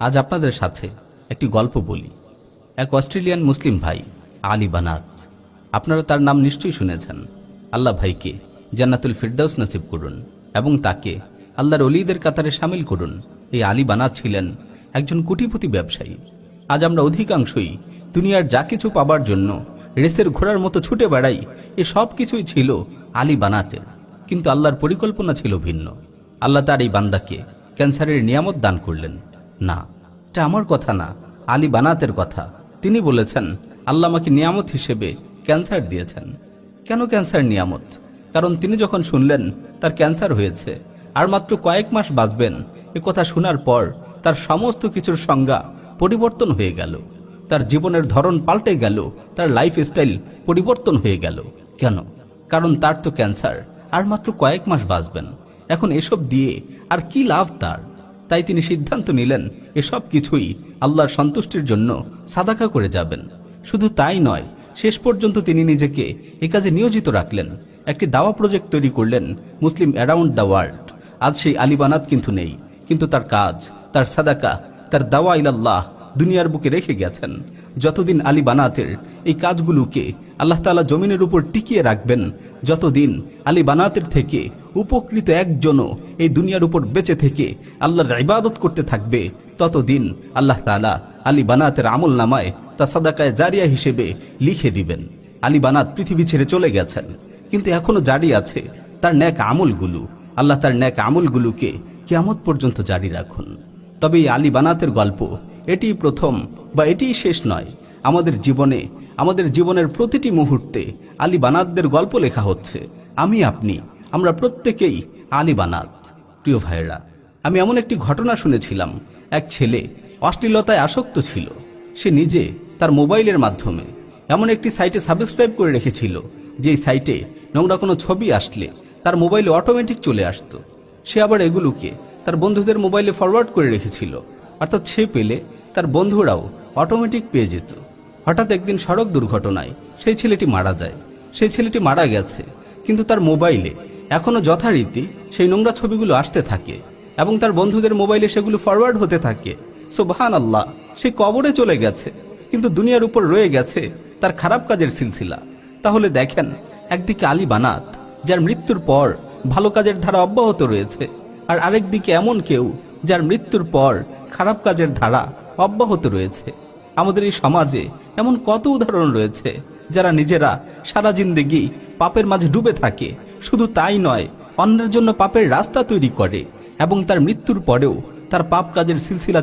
আজ আপনাদের সাথে একটি গল্প বলি। এক অস্ট্রেলিয়ান মুসলিম ভাই আলী বানাত, আপনারা তার নাম নিশ্চয়ই শুনেছেন। আল্লাহ ভাইকে জান্নাতুল ফিরদাউস নসিব করুন এবং তাকে আল্লাহর ওলিদের কাতারে শামিল করুন। এই আলী বানাত ছিলেন একজন কোটিপতি ব্যবসায়ী। আজ আমরা অধিকাংশই দুনিয়ার যা কিছু পাবার জন্য রেসের ঘোড়ার মতো ছুটে বেড়াই, এ সব কিছুই ছিল আলী বানাতের। কিন্তু আল্লাহর পরিকল্পনা ছিল ভিন্ন। আল্লাহ তার এই বান্দাকে ক্যান্সারের নিয়ামত দান করলেন। না, এটা আমার কথা না, আলী বানাতের কথা। তিনি বলেছেন, আল্লাহ আমাকে নিয়ামত হিসেবে ক্যান্সার দিয়েছেন। কেন ক্যান্সার নিয়ামত? কারণ তিনি যখন শুনলেন তার ক্যান্সার হয়েছে, আর মাত্র কয়েক মাস বাঁচবেন, এ কথা শোনার পর তার সমস্ত কিছুর সংজ্ঞা পরিবর্তন হয়ে গেল। তার জীবনের ধরন পাল্টে গেল, তার লাইফস্টাইল পরিবর্তন হয়ে গেল। কেন? কারণ তার তো ক্যান্সার, আর মাত্র কয়েক মাস বাঁচবেন। এখন এসব দিয়ে আর কি লাভ তার? তাই তিনি সিদ্ধান্ত নিলেন এসব কিছুই আল্লাহর সন্তুষ্টির জন্য সাদাকা করে যাবেন। শুধু তাই নয়, শেষ পর্যন্ত তিনি নিজেকে এ কাজে নিয়োজিত রাখলেন। একটি দাওয়া প্রজেক্ট তৈরি করলেন, মুসলিম অ্যারাউন্ড দ্য ওয়ার্ল্ড। আজ সেই আলী বানাত কিন্তু নেই, কিন্তু তার কাজ, তার সাদাকা, তার দাওয়া ইলাল্লাহ দুনিয়ার বুকে রেখে গেছেন। যতদিন আলী বানাতের এই কাজগুলোকে আল্লাহ তাআলা জমিনের উপর টিকিয়ে রাখবেন, যতদিন আলী বানাতের থেকে উপকৃত একজনও এই দুনিয়ার উপর বেঁচে থেকে আল্লাহর ইবাদত করতে থাকবে, ততদিন আল্লাহ তাআলা আলী বানাতের আমল নামায় তা সাদাকায়ে জারিয়া হিসেবে লিখে দিবেন। আলী বানাত পৃথিবী ছেড়ে চলে গেছেন, কিন্তু এখনো জারি আছে তার নেক আমলগুলো। আল্লাহ তার নেক আমলগুলোকে কিয়ামত পর্যন্ত জারি রাখুন। তবে এই আলী বানাতের গল্প এটিই প্রথম বা এটিই শেষ নয়। আমাদের জীবনে, আমাদের জীবনের প্রতিটি মুহূর্তে আলী বানাতদের গল্প লেখা হচ্ছে। আমরা প্রত্যেকেই আলী বানাত। প্রিয় ভাইয়েরা, আমি এমন একটি ঘটনা শুনেছিলাম। এক ছেলে অশ্লীলতায় আসক্ত ছিল। সে নিজে তার মোবাইলের মাধ্যমে এমন একটি সাইটে সাবস্ক্রাইব করে রেখেছিল, যেই সাইটে নোংরা কোনো ছবি আসলে তার মোবাইলে অটোমেটিক চলে আসতো। সে আবার এগুলোকে তার বন্ধুদের মোবাইলে ফরওয়ার্ড করে রেখেছিল, অর্থাৎ সে পেলে তার বন্ধুরাও অটোমেটিক পেয়ে যেত। হঠাৎ একদিন সড়ক দুর্ঘটনায় সেই ছেলেটি মারা যায়। সেই ছেলেটি মারা গেছে, কিন্তু তার মোবাইলে এখনো যথারীতি সেই নোংরা ছবিগুলো আসতে থাকে এবং তার বন্ধুদের মোবাইলে সেগুলো ফরওয়ার্ড হতে থাকে। সুবহানাল্লাহ, সে কবরে চলে গেছে, কিন্তু দুনিয়ার উপর রয়ে গেছে তার খারাপ কাজের সিলসিলা। তাহলে দেখেন, একদিকে আলী বানাত যার মৃত্যুর পর ভালো কাজের ধারা অব্যাহত রয়েছে, আর আরেকদিকে এমন কেউ যার মৃত্যুর পর খারাপ কাজের ধারা অব্যাহত রয়েছে। আমাদের এই সমাজে এমন কত উদাহরণ রয়েছে যারা নিজেরা সারা জিন্দেগি পাপের মাঝে ডুবে থাকে। শুধু তাই নয়, অন্যের জন্য পাপের রাস্তা তৈরি করে এবং তার মৃত্যুর পরেও তার পাপ কাজের সিলসিলা